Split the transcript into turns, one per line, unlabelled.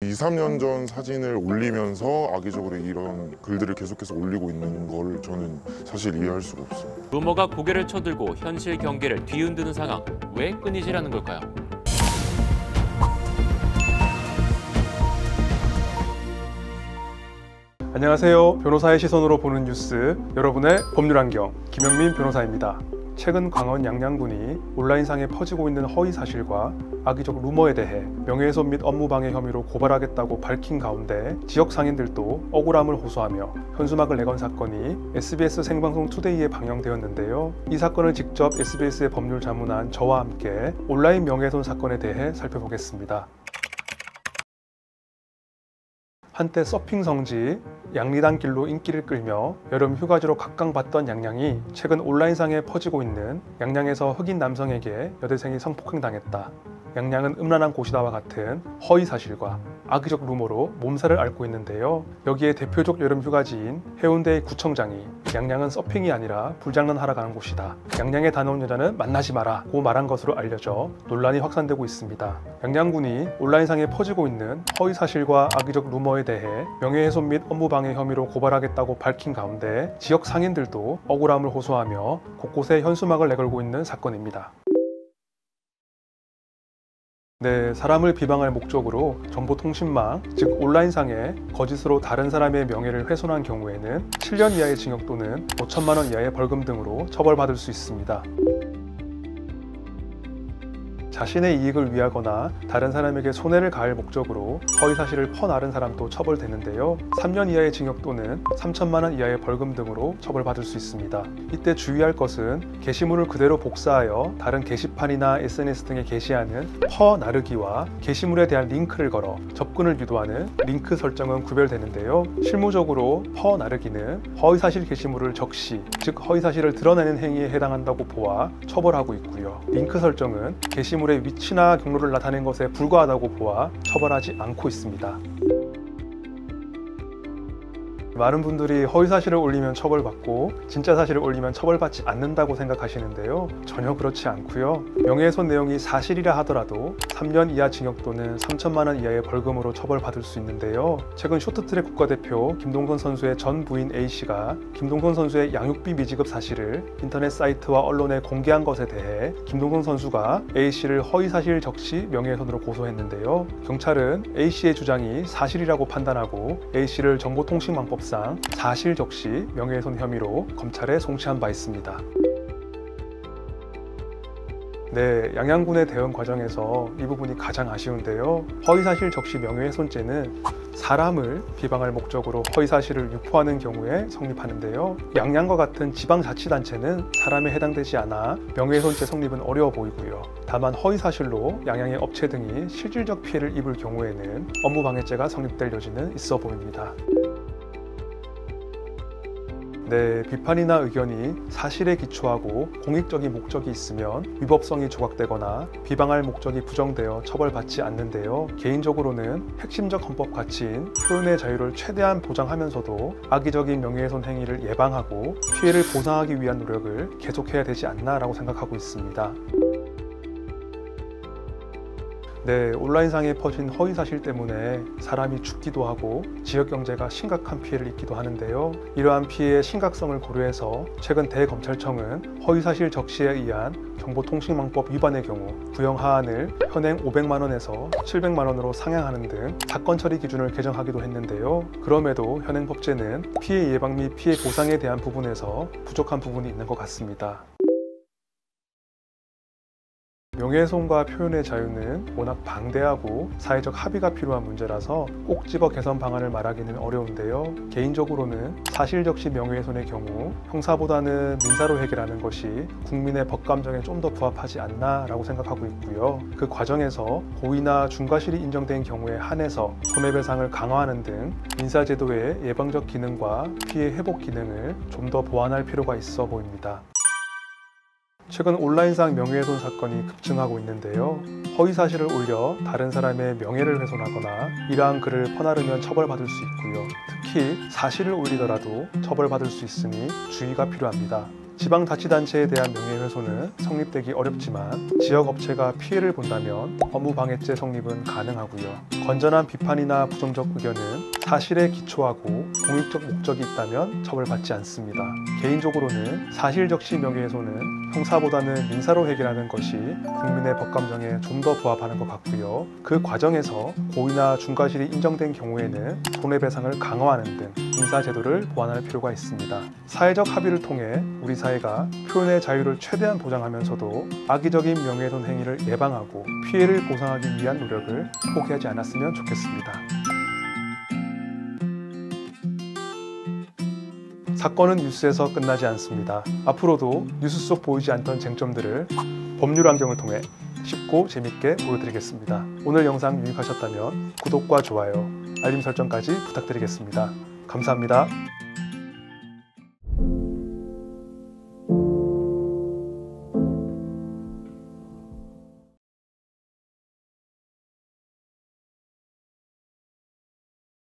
2, 3년 전 사진을 올리면서 악의적으로 이런 글들을 계속해서 올리고 있는 걸 저는 사실 이해할 수가 없어요.
루머가 고개를 쳐들고 현실 경계를 뒤흔드는 상황. 왜 끊이질 않는 걸까요?
안녕하세요. 변호사의 시선으로 보는 뉴스, 여러분의 법률안경 김영민 변호사입니다. 최근 강원 양양군이 온라인상에 퍼지고 있는 허위 사실과 악의적 루머에 대해 명예훼손 및 업무방해 혐의로 고발하겠다고 밝힌 가운데 지역 상인들도 억울함을 호소하며 현수막을 내건 사건이 SBS 생방송 투데이에 방영되었는데요. 이 사건을 직접 SBS의 법률 자문한 저와 함께 온라인 명예훼손 사건에 대해 살펴보겠습니다. 한때 서핑 성지 양리단 길로 인기를 끌며 여름 휴가지로 각광받던 양양이 최근 온라인상에 퍼지고 있는 양양에서 흑인 남성에게 여대생이 성폭행당했다. 양양은 음란한 곳이다와 같은 허위 사실과 악의적 루머로 몸살을 앓고 있는데요. 여기에 대표적 여름 휴가지인 해운대의 구청장이 양양은 서핑이 아니라 불장난하러 가는 곳이다. 양양에 다녀온 여자는 만나지 마라 고 말한 것으로 알려져 논란이 확산되고 있습니다. 양양군이 온라인상에 퍼지고 있는 허위 사실과 악의적 루머에 대해 명예훼손 및 업무방해 혐의로 고발하겠다고 밝힌 가운데 지역 상인들도 억울함을 호소하며 곳곳에 현수막을 내걸고 있는 사건입니다. 사람을 비방할 목적으로 정보통신망, 즉 온라인상에 거짓으로 다른 사람의 명예를 훼손한 경우에는 7년 이하의 징역 또는 5천만 원 이하의 벌금 등으로 처벌받을 수 있습니다. 자신의 이익을 위하거나 다른 사람에게 손해를 가할 목적으로 허위 사실을 퍼나른 사람도 처벌되는데요. 3년 이하의 징역 또는 3천만 원 이하의 벌금 등으로 처벌받을 수 있습니다. 이때 주의할 것은 게시물을 그대로 복사하여 다른 게시판이나 SNS 등에 게시하는 퍼나르기와 게시물에 대한 링크를 걸어 접근을 유도하는 링크 설정은 구별되는데요. 실무적으로 퍼나르기는 허위 사실 게시물을 적시, 즉 허위 사실을 드러내는 행위에 해당한다고 보아 처벌하고 있고요. 링크 설정은 게시물의 위치나 경로를 나타낸 것에 불과하다고 보아 처벌하지 않고 있습니다. 많은 분들이 허위 사실을 올리면 처벌받고 진짜 사실을 올리면 처벌받지 않는다고 생각하시는데요. 전혀 그렇지 않고요. 명예훼손 내용이 사실이라 하더라도 3년 이하 징역 또는 3천만 원 이하의 벌금으로 처벌받을 수 있는데요. 최근 쇼트트랙 국가대표 김동선 선수의 전 부인 A씨가 김동선 선수의 양육비 미지급 사실을 인터넷 사이트와 언론에 공개한 것에 대해 김동선 선수가 A씨를 허위 사실 적시 명예훼손으로 고소했는데요. 경찰은 A씨의 주장이 사실이라고 판단하고 A씨를 정보통신망법 상 사실 적시 명예훼손 혐의로 검찰에 송치한 바 있습니다. 양양군의 대응 과정에서 이 부분이 가장 아쉬운데요. 허위사실 적시 명예훼손죄는 사람을 비방할 목적으로 허위사실을 유포하는 경우에 성립하는데요. 양양과 같은 지방자치단체는 사람에 해당되지 않아 명예훼손죄 성립은 어려워 보이고요. 다만 허위사실로 양양의 업체 등이 실질적 피해를 입을 경우에는 업무방해죄가 성립될 여지는 있어 보입니다. 비판이나 의견이 사실에 기초하고 공익적인 목적이 있으면 위법성이 조각되거나 비방할 목적이 부정되어 처벌받지 않는데요. 개인적으로는 핵심적 헌법 가치인 표현의 자유를 최대한 보장하면서도 악의적인 명예훼손 행위를 예방하고 피해를 보상하기 위한 노력을 계속해야 되지 않나라고 생각하고 있습니다. 온라인상에 퍼진 허위 사실 때문에 사람이 죽기도 하고 지역 경제가 심각한 피해를 입기도 하는데요. 이러한 피해의 심각성을 고려해서 최근 대검찰청은 허위 사실 적시에 의한 정보통신망법 위반의 경우 구형 하한을 현행 500만 원에서 700만 원으로 상향하는 등 사건 처리 기준을 개정하기도 했는데요. 그럼에도 현행 법제는 피해 예방 및 피해 보상에 대한 부분에서 부족한 부분이 있는 것 같습니다. 명예훼손과 표현의 자유는 워낙 방대하고 사회적 합의가 필요한 문제라서 꼭 집어 개선 방안을 말하기는 어려운데요. 개인적으로는 사실 적시 명예훼손의 경우 형사보다는 민사로 해결하는 것이 국민의 법감정에 좀 더 부합하지 않나라고 생각하고 있고요. 그 과정에서 고의나 중과실이 인정된 경우에 한해서 손해배상을 강화하는 등 민사제도의 예방적 기능과 피해 회복 기능을 좀 더 보완할 필요가 있어 보입니다. 최근 온라인상 명예훼손 사건이 급증하고 있는데요. 허위 사실을 올려 다른 사람의 명예를 훼손하거나 이러한 글을 퍼나르면 처벌받을 수 있고요. 특히 사실을 올리더라도 처벌받을 수 있으니 주의가 필요합니다. 지방자치단체에 대한 명예훼손은 성립되기 어렵지만 지역업체가 피해를 본다면 업무방해죄 성립은 가능하고요. 건전한 비판이나 부정적 의견은 사실에 기초하고 공익적 목적이 있다면 처벌받지 않습니다. 개인적으로는 사실적시 명예훼손은 형사보다는 민사로 해결하는 것이 국민의 법감정에 좀 더 부합하는 것 같고요. 그 과정에서 고의나 중과실이 인정된 경우에는 손해배상을 강화하는 등 민사제도를 보완할 필요가 있습니다. 사회적 합의를 통해 우리 사회가 표현의 자유를 최대한 보장하면서도 악의적인 명예훼손 행위를 예방하고 피해를 보상하기 위한 노력을 포기하지 않았으면 좋겠습니다. 사건은 뉴스에서 끝나지 않습니다. 앞으로도 뉴스 속 보이지 않던 쟁점들을 법률 환경을 통해 쉽고 재밌게 보여드리겠습니다. 오늘 영상 유익하셨다면 구독과 좋아요, 알림 설정까지 부탁드리겠습니다. 감사합니다.